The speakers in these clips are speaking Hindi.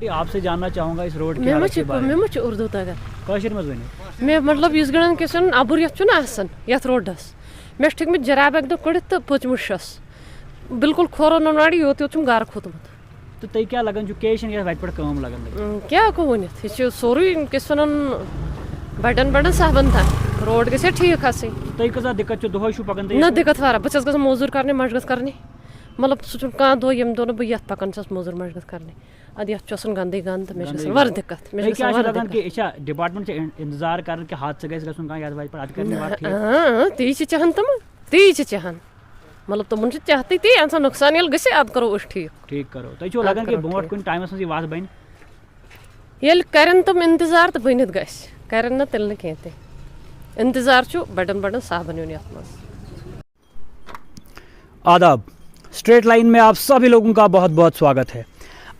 आपसे जानना चाहूँगा इस रोड के हालत के बारे में। मैं उर्दू तगन कशर मज वन मैं मतलब इस गणन के सन अबुर यथ रोडस मे ठीक में जराब एक कड़ित तो पचमुशस बिल्कुल खोरो नाड़ी योत योत गार खोतमुत तो तय क्या लगन जो केशन या वाइट पर काम लगन क्या को वनित ये सोरी किस वनन बड़न बड़न साहबन था रोड के से ठीक हसी तय कसा दिक्कत जो दोह शु पकन न दिक्कत वारा बचस गस मजदूर करने मशगत करने मतलब सुन का दो यम दोनों बयत पकन सस मजदूर मशगत करने अद यथ चसन गंदे गंद मे वर दिक्कत मे क्या लगन कि इछा डिपार्टमेंट से इंतजार कर के हाथ से गस गसन का याद वाइट पर अद करने बात ठीक हां ती चाहन तम ती चाहन मतलब तुम चाहती थी इंसान नुकसान यल गसे अद करो उस ठीक करो तय जो लगन कि बोट कुन टाइमस में वास बन यल करन तुम इंतजार तो बनित गस करन न तिल न कहते इंतजार छु बटन बटन साहबन यून यथ मस। आदाब, स्ट्रेट लाइन में आप सभी लोगों का बहुत बहुत स्वागत है।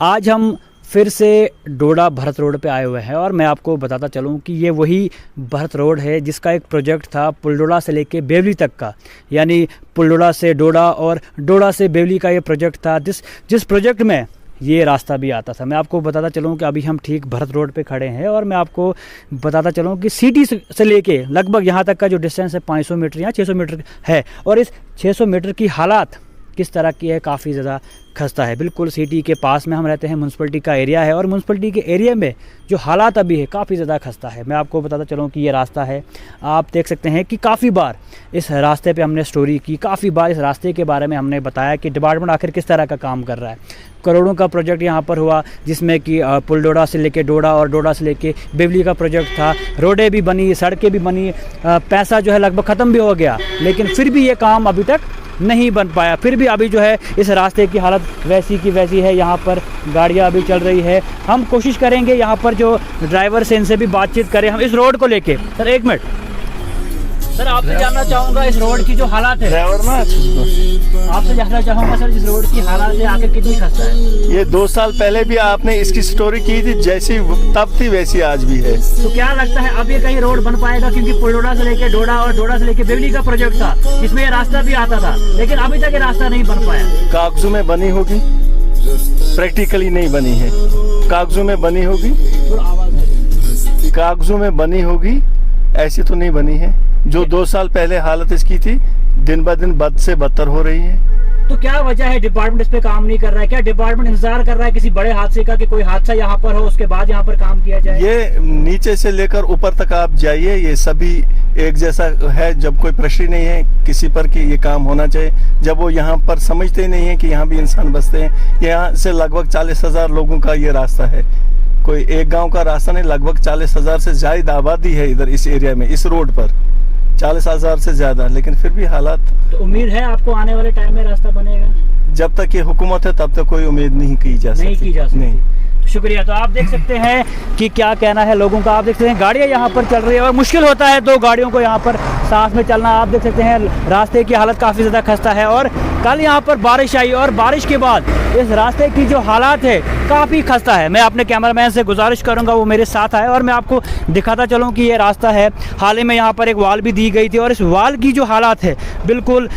आज हम फिर से डोडा भरत रोड पे आए हुए हैं और मैं आपको बताता चलूं कि ये वही भरत रोड है जिसका एक प्रोजेक्ट था पुलडोडा से लेके बेवली तक का, यानी पुलडोडा से डोडा और डोडा से बेवली का ये प्रोजेक्ट था जिस प्रोजेक्ट में ये रास्ता भी आता था। मैं आपको बताता चलूं कि अभी हम ठीक भरत रोड पे खड़े हैं और मैं आपको बताता चलूं कि सिटी से लेके लगभग यहाँ तक का जो डिस्टेंस है 500 मीटर या 600 मीटर है और इस 600 मीटर की हालात किस तरह की है, काफ़ी ज़्यादा खस्ता है। बिल्कुल सिटी के पास में हम रहते हैं, म्यूनसिपलिटी का एरिया है और म्यूनसिपलिटी के एरिया में जो हालात अभी है काफ़ी ज़्यादा खस्ता है। मैं आपको बताता चलूँ कि ये रास्ता है, आप देख सकते हैं कि काफ़ी बार इस रास्ते पे हमने स्टोरी की, काफ़ी बार इस रास्ते के बारे में हमने बताया कि डिपार्टमेंट आखिर किस तरह का काम कर रहा है। करोड़ों का प्रोजेक्ट यहाँ पर हुआ जिसमें कि पुलडोडा से लेके डोडा और डोडा से लेके बेवली का प्रोजेक्ट था, रोडें भी बनी, सड़कें भी बनी, पैसा जो है लगभग ख़त्म भी हो गया, लेकिन फिर भी ये काम अभी तक नहीं बन पाया। फिर भी अभी जो है इस रास्ते की हालत वैसी की वैसी है, यहाँ पर गाड़ियाँ अभी चल रही है। हम कोशिश करेंगे यहाँ पर जो ड्राइवर से इनसे भी बातचीत करें हम इस रोड को लेके। सर एक मिनट, सर आपसे जानना चाहूँगा इस रोड की जो हालात है, ड्राइवर ना आपसे जानना चाहूँगा सर इस रोड की हालात है आखिर कितनी खस्ता है। ये 2 साल पहले भी आपने इसकी स्टोरी की थी, जैसी तब थी वैसी आज भी है। तो क्या लगता है अब ये कहीं रोड बन पाएगा, क्योंकि पुलडोडा से लेके डोडा और डोडा से लेके बेवली का प्रोजेक्ट था जिसमें ये रास्ता भी आता था, लेकिन अभी तक ये रास्ता नहीं बन पाया। कागजों में बनी होगी, प्रैक्टिकली नहीं बनी है। कागजों में बनी होगी, कागजों में बनी होगी, ऐसी तो नहीं बनी है। जो 2 साल पहले हालत इसकी थी दिन ब दिन बद से बदतर हो रही है। तो क्या वजह है डिपार्टमेंट इस पे काम नहीं कर रहा है? क्या डिपार्टमेंट इंतजार कर रहा है किसी बड़े हादसे का कि कोई हादसा यहाँ पर हो उसके बाद यहाँ पर काम किया जाए? ये नीचे से लेकर ऊपर तक आप जाइए, ये सभी एक जैसा है। जब कोई प्रेशर नहीं है किसी पर कि ये काम होना चाहिए, जब वो यहाँ पर समझते ही नहीं है कि यहाँ भी इंसान बसते हैं। यहाँ से लगभग 40,000 लोगों का ये रास्ता है, कोई एक गाँव का रास्ता नहीं। लगभग 40,000 से ज्यादा आबादी है इधर इस एरिया में, इस रोड पर 40,000 से ज्यादा, लेकिन फिर भी हालात। तो उम्मीद है आपको आने वाले टाइम में रास्ता बनेगा? जब तक ये हुकूमत है तब तक कोई उम्मीद नहीं की जा सकती। नहीं। तो शुक्रिया। तो आप देख सकते हैं कि क्या कहना है लोगों का। आप देख सकते हैं गाड़ियाँ यहाँ पर चल रही है और मुश्किल होता है 2 गाड़ियों को यहाँ पर साथ में चलना। आप देख सकते हैं रास्ते की हालत काफ़ी ज़्यादा खस्ता है और कल यहाँ पर बारिश आई और बारिश के बाद इस रास्ते की जो हालात है काफ़ी खस्ता है। मैं अपने कैमरामैन से गुजारिश करूँगा वो मेरे साथ आए और मैं आपको दिखाता चलूँ कि ये रास्ता है। हाल ही में यहाँ पर एक वाल भी दी गई थी और इस वाल की जो हालात है बिल्कुल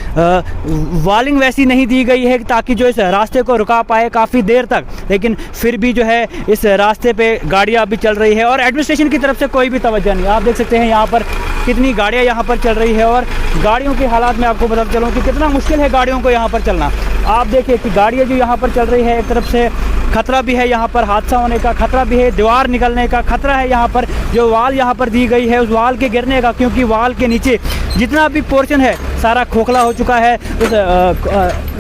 वालिंग वैसी नहीं दी गई है ताकि जो इस रास्ते को रुका पाए काफ़ी देर तक, लेकिन फिर भी जो है इस रास्ते पे गाड़ियाँ अभी चल रही है और एडमिनिस्ट्रेशन की तरफ से कोई भी तवज्जो नहीं। आप देख सकते हैं यहाँ पर कितनी गाड़ियाँ यहाँ पर चल रही है और गाड़ियों के हालात में आपको बताता चलूँ कि कितना मुश्किल है गाड़ियों को यहाँ पर चलना। आप देखिए कि गाड़ियाँ जो यहाँ पर चल रही है, एक तरफ से खतरा भी है, यहाँ पर हादसा होने का खतरा भी है, दीवार निकलने का खतरा है। यहाँ पर जो वाल यहाँ पर दी गई है उस वाल के गिरने का, क्योंकि वाल के नीचे जितना भी पोर्शन है सारा खोखला हो चुका है। उस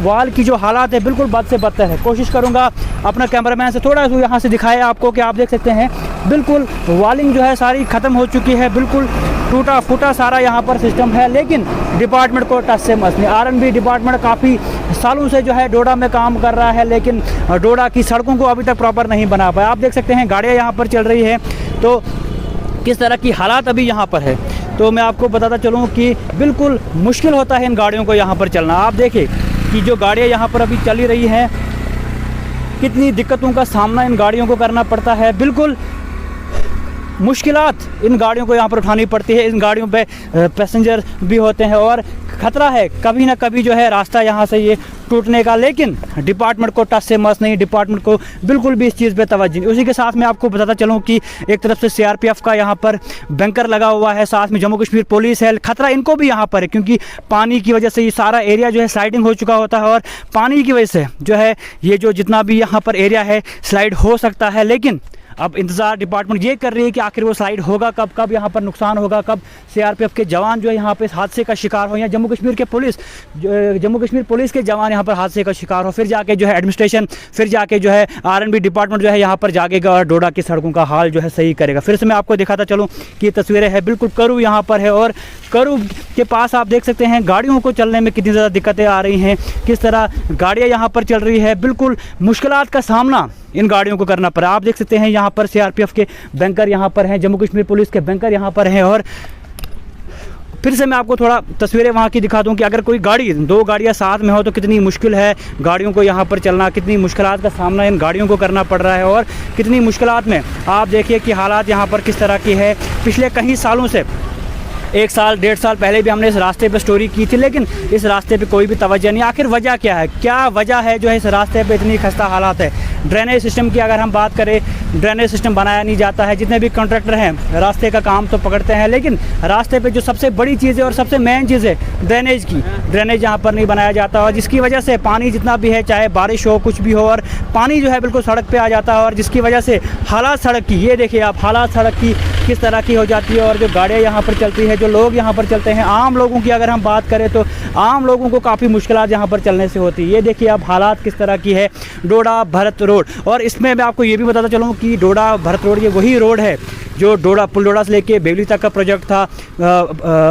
वाल की जो हालात है बिल्कुल बद से बदतर है। कोशिश करूँगा अपना कैमरामैन से थोड़ा सा यहाँ से दिखाए आपको कि आप देख सकते हैं बिल्कुल वालिंग जो है सारी ख़त्म हो चुकी है, बिल्कुल टूटा फूटा सारा यहाँ पर सिस्टम है, लेकिन डिपार्टमेंट को टच से मस नहीं। R&B डिपार्टमेंट काफ़ी सालों से जो है डोडा में काम कर रहा है, लेकिन डोडा की सड़कों को अभी तक प्रॉपर नहीं बना पाया। आप देख सकते हैं गाड़ियाँ यहाँ पर चल रही है तो किस तरह की हालात अभी यहाँ पर है। तो मैं आपको बताता चलूँ कि बिल्कुल मुश्किल होता है इन गाड़ियों को यहाँ पर चलना। आप देखिए कि जो गाड़ियाँ यहाँ पर अभी चली रही हैं कितनी दिक्कतों का सामना इन गाड़ियों को करना पड़ता है। बिल्कुल मुश्किलात इन गाड़ियों को यहाँ पर उठानी पड़ती है। इन गाड़ियों पे पैसेंजर भी होते हैं और खतरा है कभी ना कभी जो है रास्ता यहाँ से ये टूटने का, लेकिन डिपार्टमेंट को टस से मस नहीं, डिपार्टमेंट को बिल्कुल भी इस चीज़ पे तवज्जो नहीं। उसी के साथ मैं आपको बताता चलूँ कि एक तरफ से CRPF का यहाँ पर बैंकर लगा हुआ है, साथ में जम्मू कश्मीर पुलिस है, खतरा इनको भी यहाँ पर है क्योंकि पानी की वजह से ये सारा एरिया जो है स्लाइडिंग हो चुका होता है और पानी की वजह से जो है ये जो जितना भी यहाँ पर एरिया है स्लाइड हो सकता है। लेकिन अब इंतज़ार डिपार्टमेंट ये कर रही है कि आखिर वो स्लाइड होगा कब, कब यहाँ पर नुकसान होगा, कब CRPF के जवान जो है यहाँ पे इस हादसे का शिकार हो, या जम्मू कश्मीर पुलिस के जवान यहाँ पर हादसे का शिकार हो, फिर जाके जो है एडमिनिस्ट्रेशन, फिर जाके जो है RNB डिपार्टमेंट जो है यहाँ पर जागेगा और डोडा की सड़कों का हाल जो है सही करेगा। फिर से मैं आपको दिखाता चलूँ कि ये तस्वीरें हैं, बिल्कुल करू यहाँ पर है और करू के पास आप देख सकते हैं गाड़ियों को चलने में कितनी ज़्यादा दिक्कतें आ रही हैं, किस तरह गाड़ियाँ यहाँ पर चल रही है, बिल्कुल मुश्किलात का सामना इन गाड़ियों को करना पड़ा। आप देख सकते हैं यहाँ पर CRPF के बैंकर यहाँ पर हैं, जम्मू कश्मीर पुलिस के बैंकर यहाँ पर हैं। और फिर से मैं आपको थोड़ा तस्वीरें वहाँ की दिखा दूँ कि अगर कोई गाड़ी, 2 गाड़ियाँ साथ में हो तो कितनी मुश्किल है गाड़ियों को यहाँ पर चलना, कितनी मुश्किलात का सामना इन गाड़ियों को करना पड़ रहा है और कितनी मुश्किलात में आप देखिए कि हालात यहाँ पर किस तरह की है। पिछले कई सालों से, 1 साल 1.5 साल पहले भी हमने इस रास्ते पे स्टोरी की थी, लेकिन इस रास्ते पे कोई भी तवज्जो नहीं। आखिर वजह क्या है, क्या वजह है जो है इस रास्ते पे इतनी खस्ता हालात है। ड्रेनेज सिस्टम की अगर हम बात करें, ड्रेनेज सिस्टम बनाया नहीं जाता है। जितने भी कॉन्ट्रैक्टर हैं रास्ते का काम तो पकड़ते हैं, लेकिन रास्ते पे जो सबसे बड़ी चीज़ है और सबसे मेन चीज़ है ड्रेनेज की, ड्रेनेज यहाँ पर नहीं बनाया जाता और जिसकी वजह से पानी जितना भी है, चाहे बारिश हो कुछ भी हो, और पानी जो है बिल्कुल सड़क पे आ जाता है और जिसकी वजह से हालात सड़क की, ये देखिए आप हालात सड़क की किस तरह की हो जाती है। और जो गाड़ियाँ यहाँ पर चलती है, जो लोग यहाँ पर चलते हैं, आम लोगों की अगर हम बात करें तो आम लोगों को काफ़ी मुश्किलात यहाँ पर चलने से होती है। ये देखिए आप हालात किस तरह की है डोडा भरत रोड। और इसमें मैं आपको ये भी बताता चलूँ कि डोडा भरत रोड ये वही रोड है जो पुल डोडा से लेके बेवली तक का प्रोजेक्ट था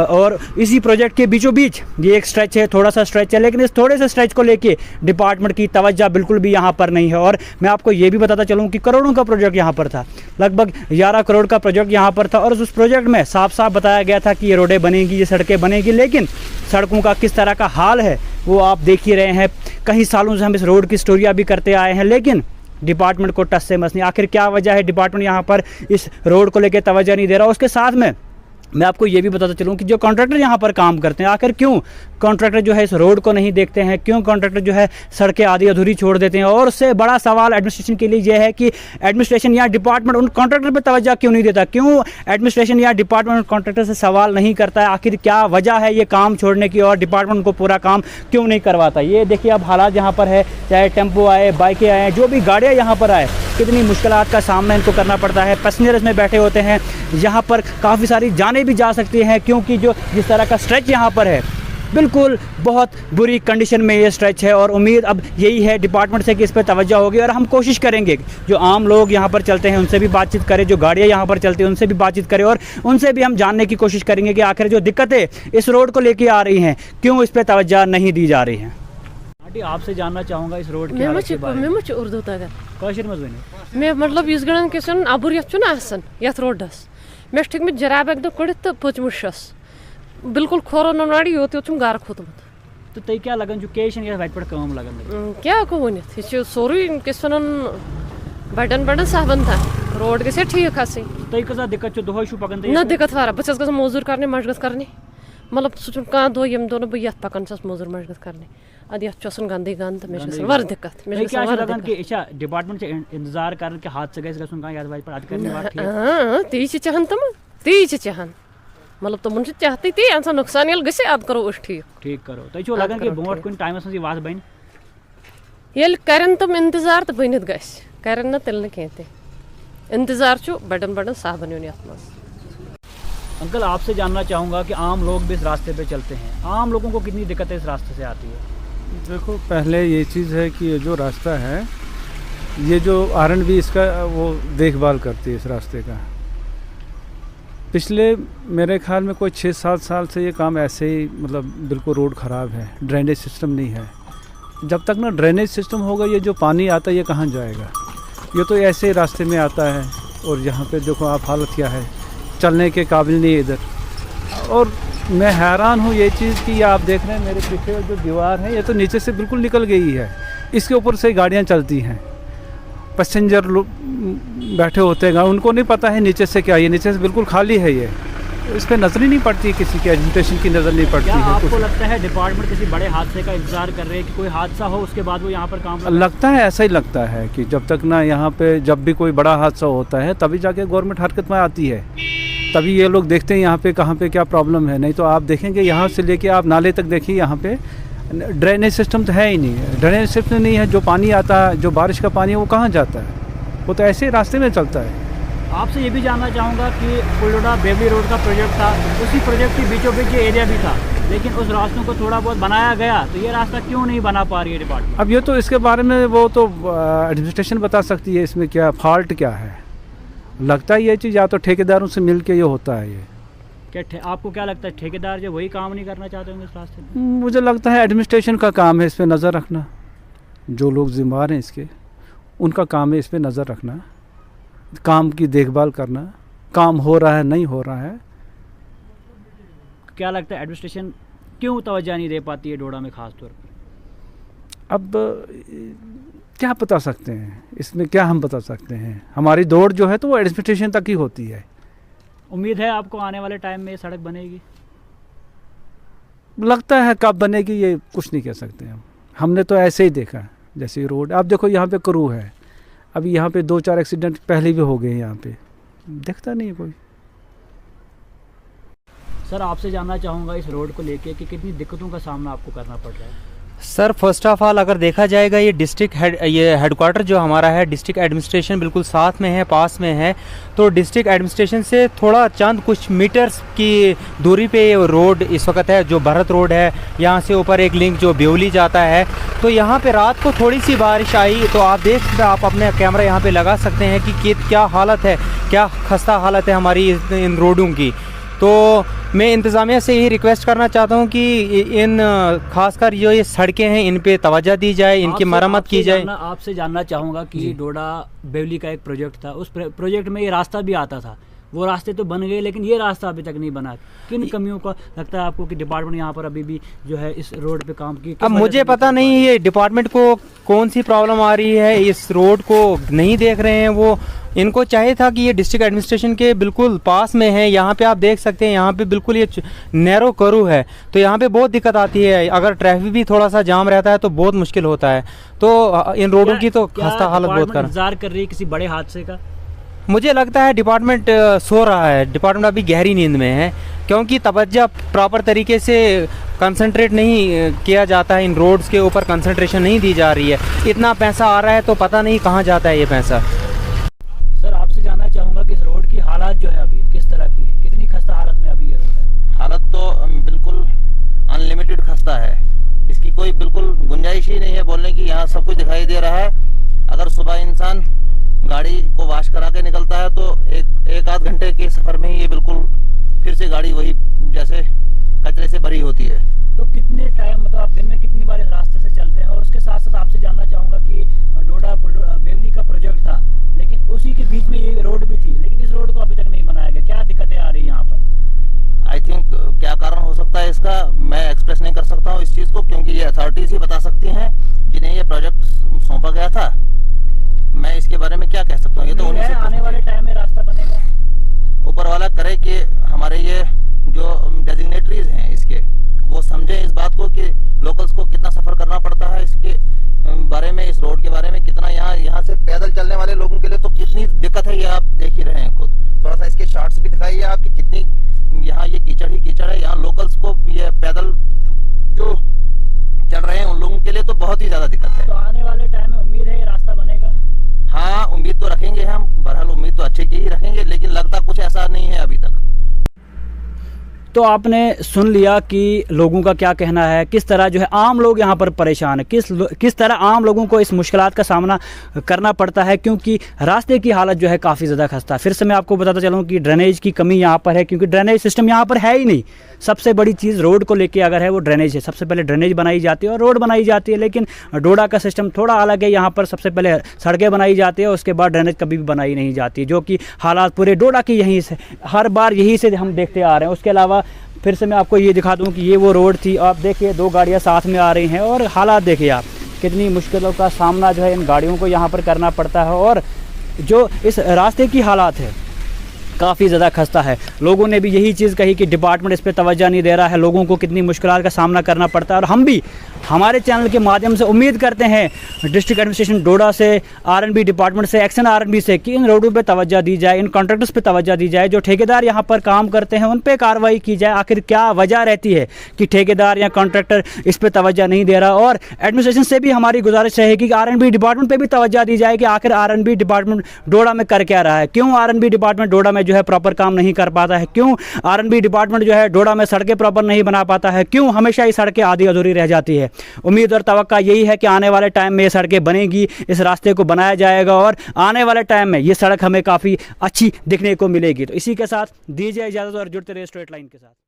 और इसी प्रोजेक्ट के बीचों बीच ये एक स्ट्रेच है, थोड़ा सा स्ट्रेच है, लेकिन इस थोड़े से स्ट्रेच को लेके डिपार्टमेंट की तवज्जो बिल्कुल भी यहाँ पर नहीं है। और मैं आपको ये भी बताता चलूँ कि करोड़ों का प्रोजेक्ट यहाँ पर था, लगभग 11 करोड़ का प्रोजेक्ट यहाँ पर था और उस प्रोजेक्ट में साफ साफ बताया गया था कि ये रोडें बनेंगी, ये सड़कें बनेंगी, लेकिन सड़कों का किस तरह का हाल है वो आप देख ही रहे हैं। कई सालों से हम इस रोड की स्टोरियाँ भी करते आए हैं, लेकिन डिपार्टमेंट को टस से मस नहीं। आखिर क्या वजह है डिपार्टमेंट यहाँ पर इस रोड को लेकर तवज्जो नहीं दे रहा। उसके साथ में मैं आपको ये भी बताता चलूँ कि जो कॉन्ट्रैक्टर यहाँ पर काम करते हैं, आखिर क्यों कॉन्ट्रैक्टर जो है इस रोड को नहीं देखते हैं, क्यों कॉन्ट्रैक्टर जो है सड़कें आधी अधूरी छोड़ देते हैं। और उससे बड़ा सवाल एडमिनिस्ट्रेशन के लिए ये है कि एडमिनिस्ट्रेशन या डिपार्टमेंट उन कॉन्ट्रैक्टर पर तवज्जो क्यों नहीं देता, क्यों एडमिनिस्ट्रेशन या डिपार्टमेंट कॉन्ट्रैक्टर से सवाल नहीं करता है, आखिर क्या वजह है ये काम छोड़ने की और डिपार्टमेंट को पूरा काम क्यों नहीं करवाता। ये देखिए अब हालात यहाँ पर है, चाहे टेम्पो आए, बाइकें आए, जो भी गाड़ियाँ यहाँ पर आए, कितनी मुश्किलात का सामना इनको करना पड़ता है। पैसेंजर इसमें बैठे होते हैं, यहाँ पर काफ़ी सारी जानें भी जा सकती हैं क्योंकि जो जिस तरह का स्ट्रेच यहाँ पर है बिल्कुल बहुत बुरी कंडीशन में ये स्ट्रेच है। और उम्मीद अब यही है डिपार्टमेंट से कि इस पर तवज्जो होगी और हम कोशिश करेंगे जो आम लोग यहाँ पर चलते हैं उनसे भी बातचीत करें, जो गाड़ियाँ यहाँ पर चलती हैं उनसे भी बातचीत करें और उनसे भी हम जानने की कोशिश करेंगे कि आखिर जो दिक्कतें इस रोड को लेके आ रही हैं क्यों इस पर तवज्जो नहीं दी जा रही हैं। आपसे जानना चाहूँगा इस रोड के मैं उर्दू तगन कशर मज मे मतलब इस गणन किस अबुरियत यथ रोडस मे ठीक में जराब एक कड़ित तो पचमुशस बिल्कुल खोरो नाड़ी योत योत गार खोतमुत तो तय क्या लगन जो केशन या वट कम लगन क्या को वनित यह सोरी किस वन बड़न बड़न सहबन था रोड गसे ठीक हसी तय कसा दिक्कत जो दोह पकन न दिक्कत वारा बस गस मजूर करने मशगत करने मतलब सह कह दो यम दो बह यथ पकान मजूर मशगत करने अद यथ गंदे गंद मे वार दिक्कत डिपार्टमेंट से इंतजार कर के हादसे गस गसन का याद वाज पर अद करने ती चाहन तम ती चाहन मतलब तुम चाहते ती इंसान नुकसान ये गसे अद करो उस ठीक करो तो लगन कि बोट कुन टाइमस में वास बन ये करन तुम इंतजार तो बनित गस करन न तेल न कहते इंतजार छु बड़न बड़न साह बनियोन यथ मस। अंकल आपसे जानना चाहूँगा कि आम लोग भी इस रास्ते पे चलते हैं, आम लोगों को कितनी दिक्कतें इस रास्ते से आती है। देखो पहले ये चीज़ है कि ये जो रास्ता है ये जो RNB इसका वो देखभाल करती है इस रास्ते का। पिछले मेरे ख्याल में कोई 6-7 साल से ये काम ऐसे ही मतलब बिल्कुल रोड ख़राब है, ड्रेनेज सिस्टम नहीं है। जब तक ना ड्रेनेज सिस्टम होगा ये जो पानी आता है ये कहाँ जाएगा, ये तो ऐसे ही रास्ते में आता है और यहाँ पे देखो आप हालत क्या है, चलने के काबिल नहीं इधर। और मैं हैरान हूँ ये चीज़ कि ये आप देख रहे हैं मेरे पीछे जो दीवार है ये तो नीचे से बिल्कुल निकल गई है, इसके ऊपर से गाड़ियाँ चलती हैं, पैसेंजर बैठे होते हैं, उनको नहीं पता है नीचे से क्या, ये नीचे से बिल्कुल खाली है ये इस पर नज़र ही नहीं पड़ती, किसी की एडमिनिस्ट्रेशन की नज़र नहीं पड़ती क्या है। आपको कुछ लगता है डिपार्टमेंट किसी बड़े हादसे का इंतजार कर रहे हैं कि कोई हादसा हो उसके बाद वो यहाँ पर काम लगता है, ऐसा ही लगता है कि जब तक ना यहाँ पे जब भी कोई बड़ा हादसा होता है तभी जाके गवर्नमेंट हरकत में आती है, तभी ये लोग देखते हैं यहाँ पे कहाँ पे क्या प्रॉब्लम है। नहीं तो आप देखेंगे यहाँ से लेके आप नाले तक देखिए, यहाँ पे ड्रेनेज सिस्टम तो है ही नहीं, ड्रेनेज सिस्टम नहीं है। जो पानी आता है, जो बारिश का पानी है वो कहाँ जाता है, वो तो ऐसे ही रास्ते में चलता है। आपसे ये भी जानना चाहूँगा कि फुलडोडा बेवली रोड का प्रोजेक्ट था, उसी प्रोजेक्ट के बीचों बीच ये एरिया भी था, लेकिन उस रास्तों को थोड़ा बहुत बनाया गया, तो ये रास्ता क्यों नहीं बना पा रही है डिपार्टमेंट? अब ये तो इसके बारे में वो तो एडमिनिस्ट्रेशन बता सकती है, इसमें क्या फॉल्ट क्या है। लगता है ये चीज़ या तो ठेकेदारों से मिल के ये होता है। ये क्या आपको क्या लगता है, ठेकेदार जो वही काम नहीं करना चाहते होंगे इस रास्ते में? मुझे लगता है एडमिनिस्ट्रेशन का काम है इस पर नज़र रखना, जो लोग जिम्मेदार हैं इसके, उनका काम है इस पर नज़र रखना, काम की देखभाल करना, काम हो रहा है नहीं हो रहा है। क्या लगता है एडमिनिस्ट्रेशन क्यों तवज्जो नहीं दे पाती है डोडा में खास तौर पर? अब क्या बता सकते हैं इसमें, क्या हम बता सकते हैं। हमारी दौड़ जो है तो वो एडमिनिस्ट्रेशन तक ही होती है। उम्मीद है आपको आने वाले टाइम में ये सड़क बनेगी? लगता है कब बनेगी ये कुछ नहीं कह सकते हम। हमने तो ऐसे ही देखा, जैसे रोड आप देखो यहाँ पे क्रू है, अभी यहाँ पे 2-4 एक्सीडेंट पहले भी हो गए, यहाँ पे दिखता नहीं है कोई। सर आपसे जानना चाहूँगा इस रोड को लेके कि कितनी दिक्कतों का सामना आपको करना पड़ रहा है? सर फर्स्ट ऑफ ऑल अगर देखा जाएगा ये डिस्ट्रिक्ट हेडक्वार्टर जो हमारा है, डिस्ट्रिक्ट एडमिनिस्ट्रेशन बिल्कुल साथ में है, पास में है। तो डिस्ट्रिक्ट एडमिनिस्ट्रेशन से थोड़ा चंद कुछ मीटर्स की दूरी पे ये रोड इस वक्त है, जो भरत रोड है। यहाँ से ऊपर एक लिंक जो ब्योली जाता है, तो यहाँ पे रात को थोड़ी सी बारिश आई तो आप देख सकते, आप अपने कैमरा यहाँ पे लगा सकते हैं कि क्या हालत है, क्या खस्ता हालत है हमारी इन रोडों की। तो मैं इंतज़ामिया से यही रिक्वेस्ट करना चाहता हूँ कि इन खासकर जो ये सड़कें हैं इन पे तवज्जो दी जाए, इनकी मरम्मत की जाए। आपसे जानना चाहूँगा कि डोडा बेवली का एक प्रोजेक्ट था, उस प्रोजेक्ट में ये रास्ता भी आता था, वो रास्ते तो बन गए लेकिन ये रास्ता अभी तक नहीं बना। किन कमियों का लगता है आपको कि डिपार्टमेंट यहाँ पर अभी भी जो है इस रोड पे काम की? अब मुझे पता नहीं ये डिपार्टमेंट को कौन सी प्रॉब्लम आ रही है, इस रोड को नहीं देख रहे हैं वो। इनको चाहिए था कि ये डिस्ट्रिक्ट एडमिनिस्ट्रेशन के बिल्कुल पास में है। यहाँ पे आप देख सकते हैं, यहाँ पे बिल्कुल ये नैरो करू है, तो यहाँ पे बहुत दिक्कत आती है। अगर ट्रैफिक भी थोड़ा सा जाम रहता है तो बहुत मुश्किल होता है। तो इन रोडों की तो खस्ता हालत बहुत इंतजार कर रही है किसी बड़े हादसे का? मुझे लगता है डिपार्टमेंट सो रहा है, डिपार्टमेंट अभी गहरी नींद में है, क्योंकि तवज्जो प्रॉपर तरीके से कंसंट्रेट नहीं किया जाता है, इन रोड्स के ऊपर कंसंट्रेशन नहीं दी जा रही है। इतना पैसा आ रहा है तो पता नहीं कहाँ जाता है ये पैसा। सर आपसे जानना चाहूँगा कि इस रोड की हालत जो है अभी किस तरह की है, कितनी खस्ता हालत में अभी ये रोड है? हालत तो बिल्कुल अनलिमिटेड खस्ता है, इसकी कोई बिल्कुल गुंजाइश ही नहीं है बोलने की। यहाँ सब कुछ दिखाई दे रहा है। अगर सुबह इंसान गाड़ी को वॉश करा के निकलता है तो एक आध घंटे के सफर में ही ये बिल्कुल फिर से गाड़ी वही जैसे कचरे से भरी होती है। तो कितने टाइम, मतलब आप दिन में कितनी बार इस रास्ते से चलते हैं? और उसके साथ साथ आपसे जानना चाहूँगा कि डोडा बेवली का प्रोजेक्ट था, लेकिन उसी के बीच में ये रोड भी थी, लेकिन इस रोड को अभी तक नहीं बनाया गया। क्या दिक्कतें आ रही है यहाँ पर? आई थिंक क्या कारण हो सकता है इसका, मैं एक्सप्रेस नहीं कर सकता हूँ इस चीज़ को, क्योंकि ये अथॉरिटीज ही बता सकती हैं जिन्हें ये प्रोजेक्ट सौंपा गया था। मैं इसके बारे में क्या कह सकता हूँ, ये तो उन्हीं से आने वाले टाइम में रास्ता बनेगा। ऊपर वाला करे कि हमारे ये जो डेजिग्नेटरीज हैं इसके वो समझें इस बात को कि लोकल्स को कितना सफ़र करना पड़ता है, इसके बारे में, इस रोड के बारे में कितना यहाँ से पैदल चलने वाले लोगों के लिए तो कितनी दिक्कत है, ये आप देख ही रहे हैं खुद। थोड़ा सा इसके शॉर्ट्स भी दिखाइए आप कि कितनी यहाँ ये कीचड़ ही कीचड़ है। यहाँ लोकल्स को ये पैदल जो चल रहे हैं उन लोगों के लिए तो बहुत ही ज़्यादा दिक्कत है। तो आने वाले टाइम में उम्मीद है ये रास्ता बनेगा? हाँ, उम्मीद तो रखेंगे हम, बहरहाल उम्मीद तो अच्छे की ही रखेंगे, लेकिन लगता कुछ ऐसा नहीं है अभी तक। तो आपने सुन लिया कि लोगों का क्या कहना है, किस तरह जो है आम लोग यहाँ पर परेशान है, किस तरह आम लोगों को इस मुश्किलात का सामना करना पड़ता है, क्योंकि रास्ते की हालत जो है काफ़ी ज़्यादा खस्ता है। फिर से मैं आपको बताता चलूँ कि ड्रेनेज की कमी यहाँ पर है, क्योंकि ड्रेनेज सिस्टम यहाँ पर है ही नहीं। सबसे बड़ी चीज़ रोड को लेके अगर है वो ड्रेनेज है। सबसे पहले ड्रेनेज बनाई जाती है और रोड बनाई जाती है, लेकिन डोडा का सिस्टम थोड़ा अलग है। यहाँ पर सबसे पहले सड़कें बनाई जाती है, उसके बाद ड्रेनेज कभी भी बनाई नहीं जाती, जो कि हालात पूरे डोडा की यहीं से हर बार यहीं से हम देखते आ रहे हैं। उसके अलावा फिर से मैं आपको ये दिखा दूँ कि ये वो रोड थी, आप देखिए 2 गाड़ियाँ साथ में आ रही हैं और हालात देखिए आप, कितनी मुश्किलों का सामना जो है इन गाड़ियों को यहाँ पर करना पड़ता है। और जो इस रास्ते की हालात है काफ़ी ज़्यादा खस्ता है। लोगों ने भी यही चीज़ कही कि डिपार्टमेंट इस पर तवज्जो नहीं दे रहा है, लोगों को कितनी मुश्किलात का सामना करना पड़ता है। और हम भी हमारे चैनल के माध्यम से उम्मीद करते हैं डिस्ट्रिक्ट एडमिनिस्ट्रेशन डोडा से, आरएनबी डिपार्टमेंट से, एक्शन आरएनबी से, कि इन रोडों पे तवज्जो दी जाए, इन कॉन्ट्रैक्टर्स पे तवज्जो दी जाए, जो ठेकेदार यहाँ पर काम करते हैं उन पे कार्रवाई की जाए। आखिर क्या वजह रहती है कि ठेकेदार या कॉन्ट्रैक्टर इस पे तवज्जो नहीं दे रहा। और एडमिनिस्ट्रेशन से भी हमारी गुजारिश रहेगी कि आरएनबी डिपार्टमेंट पे भी तवज्जो दी जाए कि आखिर आरएनबी डिपार्टमेंट डोडा में कर क्या रहा है, क्यों आरएनबी डिपार्टमेंट डोडा में जो है प्रॉपर काम नहीं कर पाता है, क्यों आरएनबी डिपार्टमेंट जो है डोडा में सड़कें प्रॉपर नहीं बना पाता है, क्यों हमेशा ये सड़कें आधी अधूरी रह जाती है। उम्मीद और तवक्का यही है कि आने वाले टाइम में ये सड़कें बनेगी, इस रास्ते को बनाया जाएगा और आने वाले टाइम में ये सड़क हमें काफ़ी अच्छी दिखने को मिलेगी। तो इसी के साथ दीजिए इजाज़त और जुड़ते रहिए स्ट्रेट लाइन के साथ।